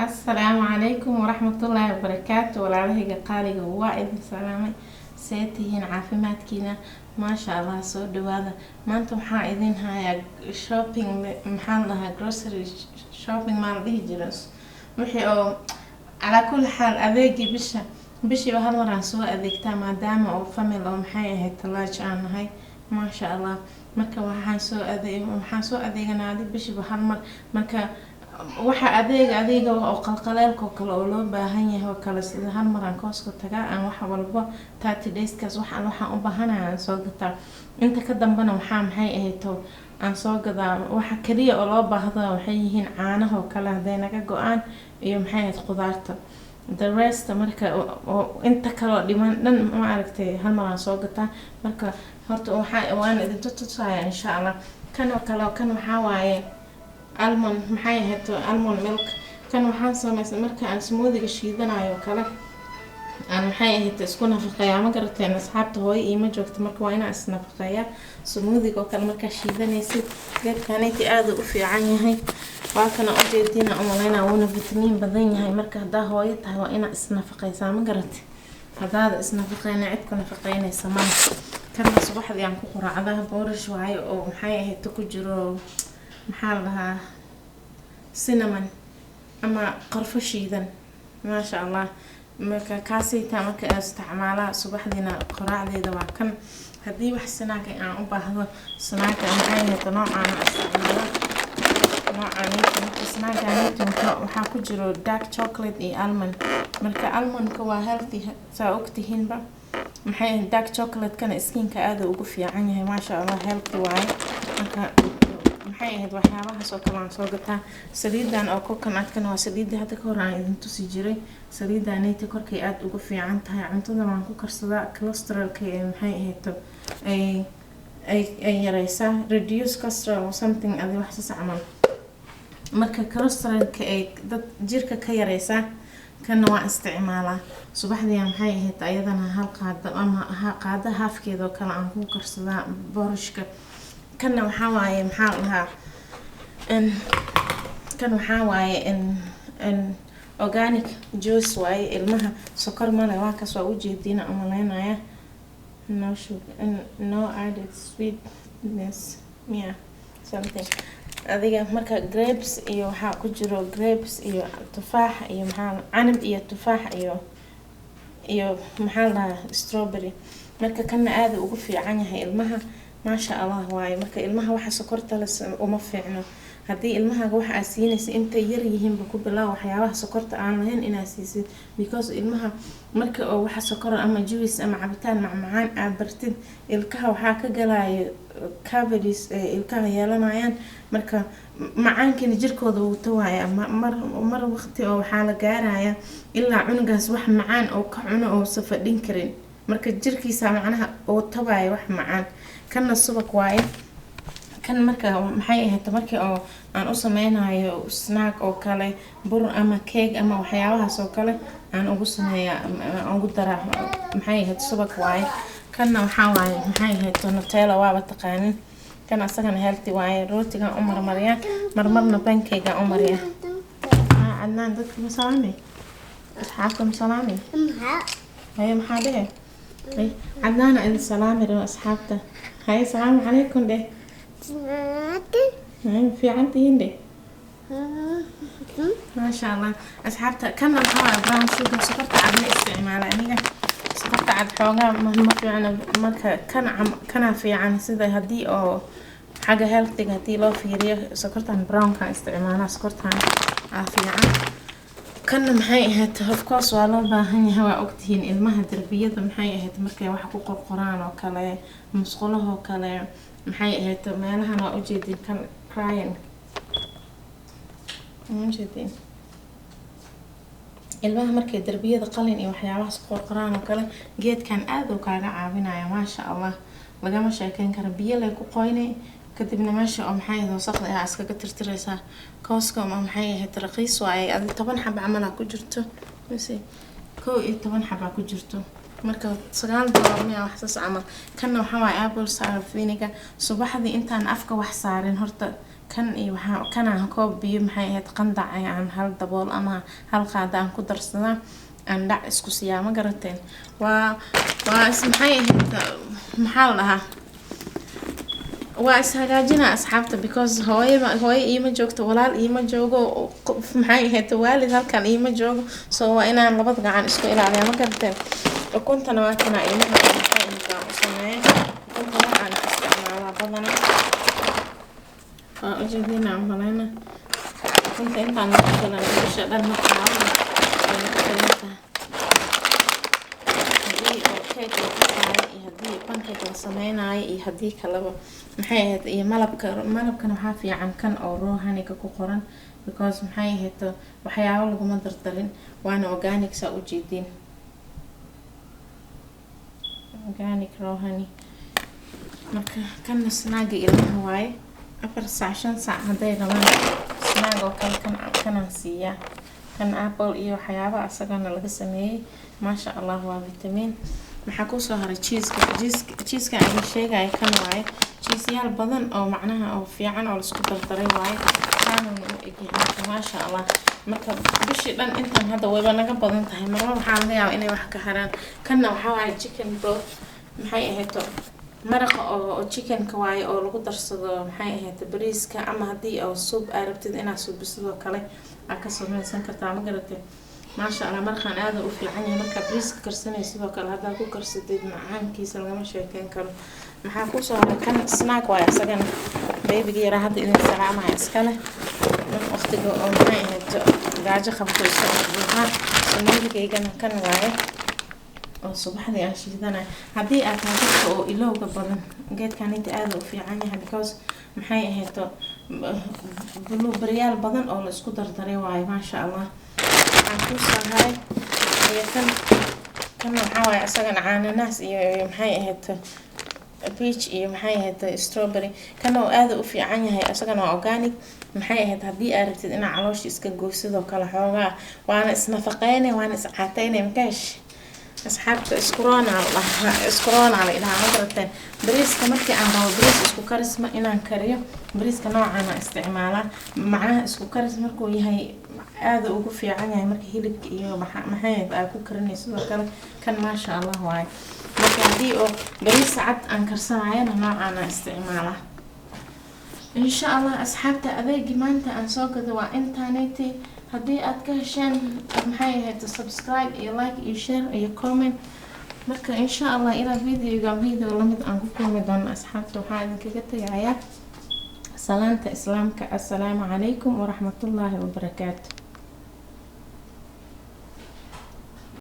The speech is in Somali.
السلام عليكم ورحمة الله وبركاته walaalahayga qaaliga waa idin salaamay seetihiin caafimaadkiina maasha Allah soo dhawaada maanta waxaan idin hayaa shopping maxaan lahaa grocery shopping maal dhihi jiray wixii oo ala kulli xaal adeegi bishiiba hal mar aan soo adeegtaa maadaama oo family oo maxay ahayd talaaj aan nahay maasha Allah marka waxaan soo adeeganaa bishiiba hal mar marka waxa adeega oo qalqaleelka kale oo loo baahan yahay oo kala sida hal mar aan kooska tagaa aan wax walba 30 days kaas waxaan u baahanahay soo gataa inta ka dambana waxa maxay ahayd aan soo gadaa waxa kaliya oo loo baahdo waxay yihiin caanaha kale haday naga go'aan iyo maxay ahayd qudaarta the rest marka inta kale dhiman dhan ma aragtay hal mar aan soo gataa marka horta waan idin tusayaa insha Allah kan waxa waaye almond maxay ahayd almond milk kan waxaan sameeyay marka aan smoothie shiidanayo kala aan maxay ahayd isku nafaqeeyaa ma garateen asxaabta hooyo ima joogto marka waa inaan isnafaqeeyaa smoothie oo kale marka shiidanaysid geedkanayti aad u fiican yahay waa kana u jeedina umaleena wana vitamin badan yahay marka hadaa hooyo tahay waa inaan isnafaqeeysaa ma garatay hadaa isnafaqeeyna cid ku nafaqeynaysa ma kan subaxdii aan ku quraacdaa boorish waayo oo maxay ahayd ku jiro maxaa lahaa cinnamon ama qarfo shiidan ma sha Allah marka kaasita marka isticmaalaa subaxdiina quraacdeeda waa kan hadii wax snaaga aan u baahdo snaaga maxay ahayd noocaan waxa ku jiro dark chocolate iyo almond marka almondka waa healthy saa ogtihiinba maxay dark chocolate kana skinka aad ugu fiican yahay ma sha Allah healthy waaye marka maxay ahayd waxyaabaha soo kala soo gataa saliidan oo coconut-kan waa saliid hadda ka hor aan idin tusi jiray saliidanayta korkay aad ugu fiican tahay cuntada waan ku karsadaa cholesterol-ka ee maxay ahayd ay yareysaa reduce cholesterol or something adi wax saxaman marka cholesterol-ka ay dad jirka ka yareysaa kana waa isticmaalaa subaxdii maxay ahayd ayadana hal qaado ama qaado halfkeed oo kala aan ku karsadaa boorishka kana waxa waaye maxaa lahaa kan waxa waaye organic juice waaye ilmaha sokor ma leh waa ka soo u jeedina umaleynaya no added sweetness something adiga marka grapes iyo waxa ku jiro grapes iyo tufaax iyo canab iyo tufaax iyo maxaa lahaa strawberry marka kana aad ugu fiican yahay ilmaha ما شاء الله واي marka ilmaha waxa sokorta la uma fiicno hadii ilmaha waxa asiinaysa inta yar yihiin ku bilaa waxyaabaha sokorta aan lahayn in asiisid because ilmaha marka oo waxa sokor ama juice ama cabitaan macmacaan aad bartid ilkaha waxa ka galaayo cavities ilkaha yeelanayaan marka macaankan jirkooda uu tawaaya mar waqti oo waxa la gaaraya ilaa cunugaas wax macaan oo ka cuno oo safadin karin marka jirkiisa macnaha oo tawaaya wax macaan kana subag waaye kan marka maxay ahayd markii oo aan u sameynayo snack oo kale bur ama cake ama waxyaabahaas oo kale aan ugu sameeyaa aan ugu daraa maxay ahayd subag waaye kana waxa waaye maxay ahayd Nutella waa taqaanin kana asagana healthy waaye rootiga u marmariya marmarna pancake u mariya adnaan dadka masalaamay asxaabta masalaamay hay maxaa عدنان إذا سلام يا أصحابته هاي السلام عليكم ده في عندي هندي ما شاء الله أصحابته كم الحوار براون شوجر سكرت عدنا استعمال يعني سكرت عد حوجة ما في عنا مركا كان في عن سيدا هدي أو حاجة healthy هدي لو في ريح سكرت عن براون كان استعمالها سكرت عن في عن كنا maxay ahayd of course waa loo baahan yahay waa ogtihiin ilmaha darbiyada maxay ahayd markay wax ku qorqoraan oo kale musqulaha oo kale maxay ahayd meelahan oo u jeedin kan crying jeedin ilmaha markay darbiyada qalin iyo waxyaabahaas qorqoraan oo kale geedkan aad u kaaga caawinaya ma sha Allah lagama sheekeyn karo biyo leh ku qoynay kadibna meesha oo maxay ahayd wasaqda ay iskaga tirtiraysaa kooska ma maxay ahayd raqiis waaye adi 10 xab amal ku jirto mise 12 xab ku jirto marka $9 wax saas amal kana waxa waaye apple cider vinegar subaxdii intaan afka wax saarin horta kan iyo waxaa kanaan koob biyo maxay ahayd qandac aan hal dabool ama hal qaada aan ku darsadaa aan dhac isku siyaa ma garateen waa maxay ahayd maxaa la dhahaa waa is hagaajinaa asxaabta because hooyo iima joogto walaal iima joogo maxay ahayd waalid halkan iima joogo soo waa inaan labada gacan isku ilaaliya ma garateen ukuntana waa kana ilmaha maxay intaan u sameeyo ukunta waxaan isticmaalaa badanaa ujeedina malayna ukunta intaan ku filan bisha dhan markaa ayna ku filan tahay haddii oo cake la qasaayo iyo haddii pancake la sameynayo iyo haddii kaleba maxay ahayd iyo malabkana waxaa fiican kan oo raw honey-ga ku qoran because maxay ahayd waxyaabo laguma dardarin waana organic saa ujeediin organic raw honey marka kana snaaga ilmaha waaye 4 saac 5 saac haday rabaan snaag oo kale kanaan siiyaa kan apple iyo waxyaabo asagana laga sameeyay maasha Allah waa vitamin maxaa ku soo haray cheese ka aan sheegay kan waaye cheese yaal badan oo macnaha oo fiican oo la isku dardaray waaye kaana u egyahay maasha Allah marka bishii dhan intan hadda wayba naga badan tahay marba waxaa laga yaabaa inay wax ka haraan kana waxa waaye chicken broth maxay ahayd maraqa oo chicken ka waaye oo lagu darsado maxay ahayd bariiska ama hadii oo soup arabtid inaad suubiso kale aad ka samaysan kartaa ma garatay maasha Allah markaan aad u fiican yahay marka bariiska karsanayso sidoo kale hadaa ku karsadid macaankiisa lagama sheekeyn karo maxaa ku soo haray kan snack waaye asagana baby yara hadda idin salaamahay iskale waqtiga oo maxay ahayd gaajo qabto isagoo sameeyay kan waaye oo subaxdii aan shiidana hadii aad taagto oo ilowga badan geedkan inta aad u fiican yahay because maxay ahayd blueberry badan oo la isku dardaray waaye maasha Allah aan ku sahay kan waxa waaye asagana cananaas iyo maxay ahayd peach iyo maxay ahayd strawberry kan oo aad u fiican yahay asagana waa organic maxay ahayd hadii aad rabtid inaad calooshii iska gooysid kala xoogaa waana isnafaqeynay waana iscaateynay makash asxaabta iskorona la ilaaha ma garateen bariiska markii aan rabo bariis isku karis ma inaan kariyo bariiska noocan aan isticmaalaa macnaha isku karis markuu yahay aad ugu fiican yahay marka hilibka iyo maxay aad ku karinayso sidoo kale kan maasha Allah waay marka hadii oo bariis cad aan karsanayna noocan aan isticmaalaa insha Allah asxaabta adeegi maanta aan soo gado waa internet hadii aad ka heshaan maxay ahayd subscribe iyo like iyo share iyo comment marka insha Allah ila video lamid aan ku kulmi doono asxaabta waxaan idinkaga tagayaa salaanta islaamka assalaamu calaykum wa rahmatullaahi wa barakaatuh